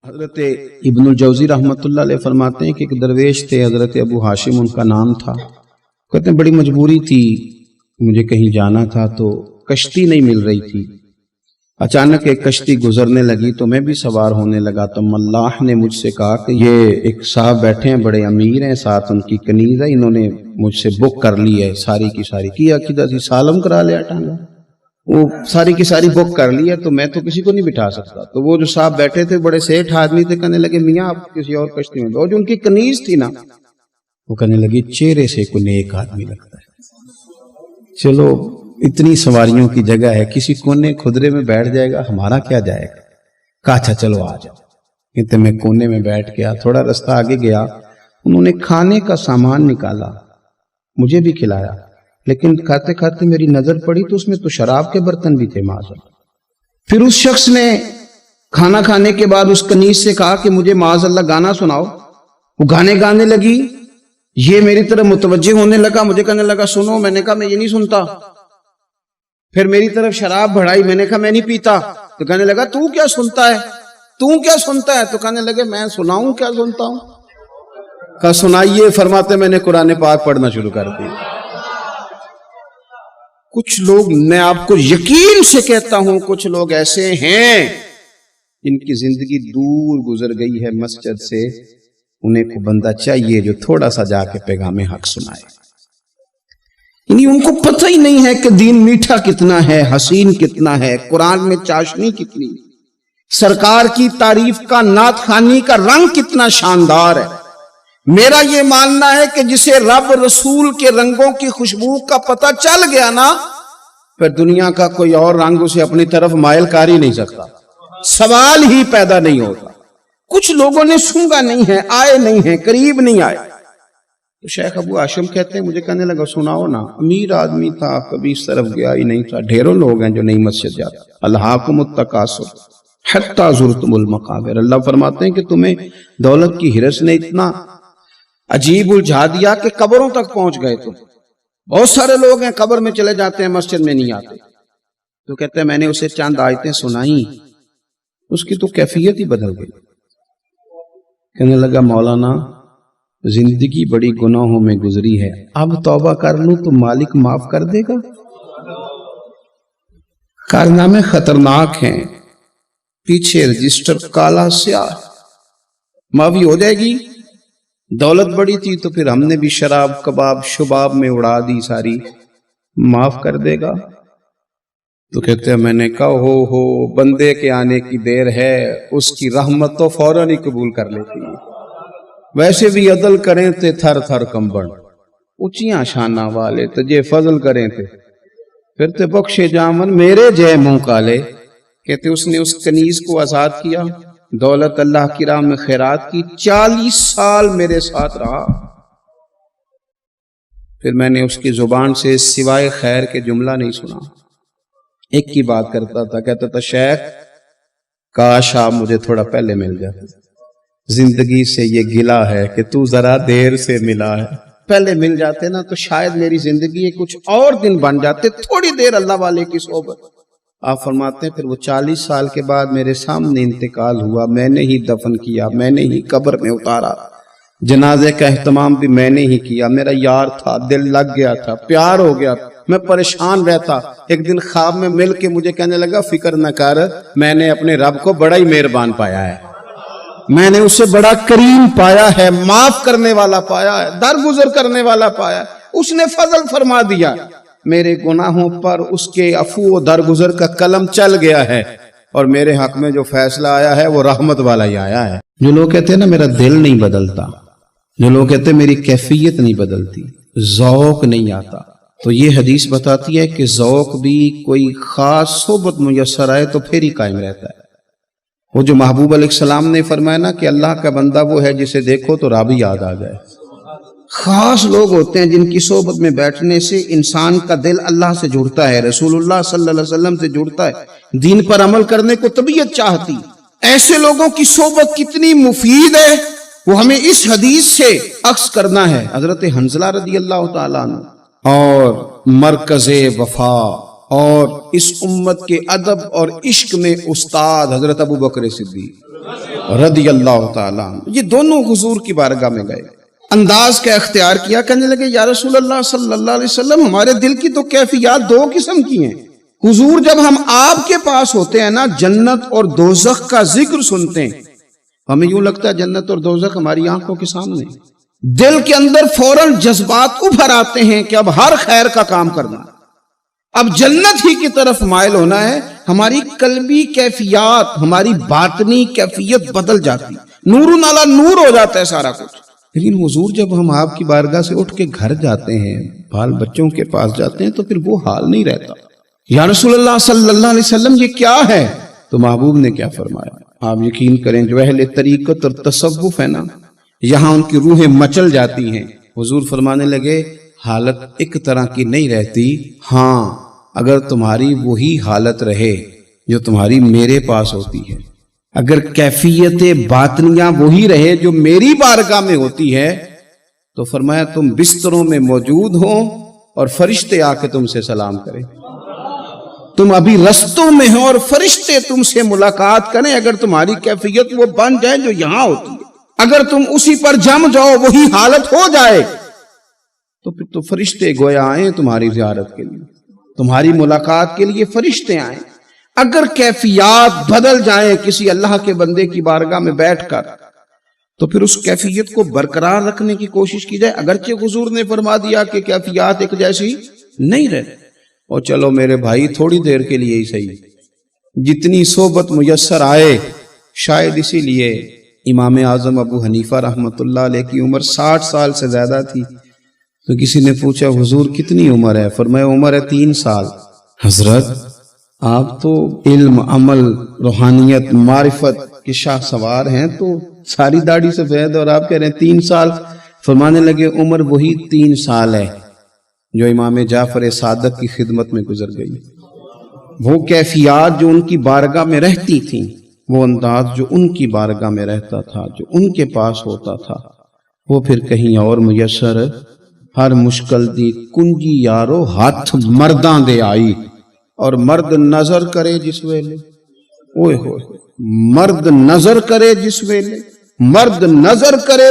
حضرت ابن الجوزی رحمۃ اللہ علیہ فرماتے ہیں کہ ایک درویش تھے، حضرت ابو ہاشم ان کا نام تھا۔ کہتے ہیں بڑی مجبوری تھی، مجھے کہیں جانا تھا تو کشتی نہیں مل رہی تھی۔ اچانک ایک کشتی گزرنے لگی تو میں بھی سوار ہونے لگا تو ملاح نے مجھ سے کہا کہ یہ ایک صاحب بیٹھے ہیں، بڑے امیر ہیں، ساتھ ان کی کنیز ہے، انہوں نے مجھ سے بک کر لی ہے، ساری کی ساری کی عقیدہ سی سالم کرا لیا ٹانگا، وہ ساری کی ساری بک کر لی ہے، تو میں تو کسی کو نہیں بٹھا سکتا۔ تو وہ جو صاحب بیٹھے تھے بڑے سیٹھ آدمی تھے، کہنے لگے میاں آپ کسی اور کشتی میں، اور جو ان کی کنیز تھی نا وہ کہنے لگی چہرے سے کوئی نیک آدمی لگتا ہے، چلو اتنی سواریوں کی جگہ ہے، کسی کونے کھدرے میں بیٹھ جائے گا، ہمارا کیا جائے گا۔ کہا اچھا چلو آ جاؤ۔ کہتے میں کونے میں بیٹھ گیا، تھوڑا رستہ آگے گیا، انہوں نے کھانے کا سامان نکالا، مجھے بھی کھلایا، لیکن کھاتے کھاتے میری نظر پڑی تو اس میں تو شراب کے برتن بھی تھے معاذ۔ پھر اس شخص نے کھانا کھانے کے بعد اس کنیز سے کہا کہ مجھے معاذ اللہ گانا سناؤ۔ وہ گانے گانے لگی، یہ میری طرف متوجہ ہونے لگا، مجھے کہنے لگا سنو، میں نے کہا میں یہ نہیں سنتا۔ پھر میری طرف شراب بڑھائی، میں نے کہا میں نہیں پیتا۔ تو کہنے لگا تو کیا سنتا ہے، تو کیا سنتا ہے؟ تو کہنے لگے میں سناؤں کیا سنتا ہوں؟ کہا سنائیے۔ فرماتے میں نے قرآن پاک پڑھنا شروع کر دیا۔ کچھ لوگ، میں آپ کو یقین سے کہتا ہوں، کچھ لوگ ایسے ہیں جن کی زندگی دور گزر گئی ہے مسجد سے، انہیں کو بندہ چاہیے جو تھوڑا سا جا کے پیغام حق سنائے۔ یعنی ان کو پتہ ہی نہیں ہے کہ دین میٹھا کتنا ہے، حسین کتنا ہے، قرآن میں چاشنی کتنی، سرکار کی تعریف کا، نعت خوانی کا رنگ کتنا شاندار ہے۔ میرا یہ ماننا ہے کہ جسے رب رسول کے رنگوں کی خوشبو کا پتہ چل گیا نا، پھر دنیا کا کوئی اور رنگ اسے اپنی طرف مائل کر ہی نہیں سکتا، سوال ہی پیدا نہیں ہوتا۔ کچھ لوگوں نے سونگا نہیں ہے، آئے نہیں ہیں، قریب نہیں آئے۔ تو شیخ ابو ہاشم کہتے ہیں مجھے کہنے لگا سناؤ نا، امیر آدمی تھا، کبھی اس طرف گیا ہی نہیں تھا۔ ڈھیروں لوگ ہیں جو نہیں مسجد جاتے۔ الہاکم التکاثر حتی زرتم المقابر، اللہ فرماتے ہیں کہ تمہیں دولت کی ہرس نے اتنا عجیب الجھا دیا کہ قبروں تک پہنچ گئے۔ تو بہت سارے لوگ ہیں قبر میں چلے جاتے ہیں، مسجد میں نہیں آتے۔ تو کہتے ہیں میں نے اسے چند آیتیں سنائیں، اس کی تو کیفیت ہی بدل گئی۔ کہنے لگا مولانا زندگی بڑی گناہوں میں گزری ہے، اب توبہ کر لوں تو مالک معاف کر دے گا؟ کارنامے خطرناک ہیں، پیچھے رجسٹر کالا سیاہ، معافی ہو جائے گی۔ دولت بڑی تھی تو پھر ہم نے بھی شراب کباب شباب میں اڑا دی ساری، معاف کر دے گا؟ تو کہتے ہیں میں نے کہا ہو بندے کے آنے کی دیر ہے، اس کی رحمت تو فوراً ہی قبول کر لیتی ہے۔ ویسے بھی عدل کریں تے تھر تھر کمبڑ، اونچیاں شانہ والے تجھے فضل کریں تے پھر تے بخشے جامن میرے جے منہ کالے۔ کہتے اس نے اس کنیز کو آزاد کیا، دولت اللہ کی راہ میں خیرات کی، 40 سال میرے ساتھ رہا۔ پھر میں نے اس کی زبان سے سوائے خیر کے جملہ نہیں سنا، ایک کی بات کرتا تھا، کہتا تھا شیخ کاش آپ مجھے تھوڑا پہلے مل جاتے، زندگی سے یہ گلہ ہے کہ تو ذرا دیر سے ملا ہے، پہلے مل جاتے نا تو شاید میری زندگی کچھ اور دن بن جاتے، تھوڑی دیر اللہ والے کی صحبت۔ آپ فرماتے ہیں پھر وہ 40 سال کے بعد میرے سامنے انتقال ہوا، میں نے ہی دفن کیا، میں نے ہی قبر میں اتارا، جنازے کا اہتمام بھی میں نے ہی کیا۔ میرا یار تھا، دل لگ گیا تھا، پیار ہو گیا تھا، میں پریشان رہتا۔ ایک دن خواب میں مل کے مجھے کہنے لگا فکر نہ کر، میں نے اپنے رب کو بڑا ہی مہربان پایا ہے، میں نے اسے بڑا کریم پایا ہے، معاف کرنے والا پایا ہے، درگزر کرنے والا پایا ہے، اس نے فضل فرما دیا، میرے گناہوں پر اس کے عفو و درگزر کا قلم چل گیا ہے، اور میرے حق میں جو فیصلہ آیا ہے وہ رحمت والا ہی آیا ہے۔ جو لوگ کہتے ہیں نا میرا دل نہیں بدلتا، جو لوگ کہتے ہیں میری کیفیت نہیں بدلتی، ذوق نہیں آتا، تو یہ حدیث بتاتی ہے کہ ذوق بھی کوئی خاص صحبت میسر آئے تو پھر ہی قائم رہتا ہے۔ وہ جو محبوب علیہ السلام نے فرمایا نا کہ اللہ کا بندہ وہ ہے جسے دیکھو تو رب یاد آ جائے۔ خاص لوگ ہوتے ہیں جن کی صحبت میں بیٹھنے سے انسان کا دل اللہ سے جڑتا ہے، رسول اللہ صلی اللہ علیہ وسلم سے جڑتا ہے، دین پر عمل کرنے کو طبیعت چاہتی۔ ایسے لوگوں کی صحبت کتنی مفید ہے وہ ہمیں اس حدیث سے عکس کرنا ہے۔ حضرت حنظلہ رضی اللہ تعالیٰ عنہ اور مرکز وفا اور اس امت کے ادب اور عشق میں استاد حضرت ابو بکر صدیق رضی اللہ تعالیٰ عنہ، یہ دونوں حضور کی بارگاہ میں گئے، انداز کا اختیار کیا، کہنے لگے یا رسول اللہ صلی اللہ علیہ وسلم، ہمارے دل کی تو کیفیات دو قسم کی ہیں حضور، جب ہم آپ کے پاس ہوتے ہیں نا، جنت اور دوزخ کا ذکر سنتے ہیں، ہمیں یوں لگتا ہے جنت اور دوزخ ہماری آنکھوں کے سامنے، دل کے اندر فوراً جذبات ابھر آتے ہیں کہ اب ہر خیر کا کام کرنا، اب جنت ہی کی طرف مائل ہونا ہے، ہماری قلبی کیفیات، ہماری باطنی کیفیت بدل جاتی، نور علی نور ہو جاتا ہے سارا کچھ۔ لیکن حضور جب ہم آپ کی بارگاہ سے اٹھ کے گھر جاتے ہیں، بال بچوں کے پاس جاتے ہیں، تو پھر وہ حال نہیں رہتا، یا رسول اللہ صلی اللہ علیہ وسلم یہ کیا ہے؟ تو محبوب نے کیا فرمایا؟ آپ یقین کریں جو اہل طریقت اور تصوف ہے نا، یہاں ان کی روحیں مچل جاتی ہیں۔ حضور فرمانے لگے حالت ایک طرح کی نہیں رہتی، ہاں اگر تمہاری وہی حالت رہے جو تمہاری میرے پاس ہوتی ہے، اگر کیفیت باطنیہ وہی رہے جو میری بارگاہ میں ہوتی ہے، تو فرمایا تم بستروں میں موجود ہو اور فرشتے آ کے تم سے سلام کریں، تم ابھی رستوں میں ہو اور فرشتے تم سے ملاقات کریں، اگر تمہاری کیفیت وہ بن جائے جو یہاں ہوتی ہے، اگر تم اسی پر جم جاؤ وہی حالت ہو جائے، تو پھر تو فرشتے گویا آئیں تمہاری زیارت کے لیے، تمہاری ملاقات کے لیے فرشتے آئیں۔ اگر کیفیات بدل جائیں کسی اللہ کے بندے کی بارگاہ میں بیٹھ کر، تو پھر اس کیفیت کو برقرار رکھنے کی کوشش کی جائے، اگرچہ حضور نے فرما دیا کہ کیفیات ایک جیسی نہیں رہتی، اور چلو میرے بھائی تھوڑی دیر کے لیے ہی صحیح، جتنی صحبت میسر آئے، شاید اسی لیے امام اعظم ابو حنیفہ رحمۃ اللہ علیہ کی عمر 60 سال سے زیادہ تھی، تو کسی نے پوچھا حضور کتنی عمر ہے؟ فرمایا عمر ہے 3 سال۔ حضرت آپ تو علم، عمل، روحانیت، معرفت کے شاہ سوار ہیں، تو ساری داڑھی سفید اور آپ کہہ رہے ہیں 3 سال۔ فرمانے لگے عمر وہی 3 سال ہے جو امام جعفر صادق کی خدمت میں گزر گئی، وہ کیفیات جو ان کی بارگاہ میں رہتی تھیں، وہ انداز جو ان کی بارگاہ میں رہتا تھا، جو ان کے پاس ہوتا تھا، وہ پھر کہیں اور میسر ہر مشکل دی کنجی یارو ہاتھ مرداں دے آئی، اور مرد نظر کرے جس ویلے، اوئے ہوئے مرد نظر کرے جس ویلے، مرد نظر کرے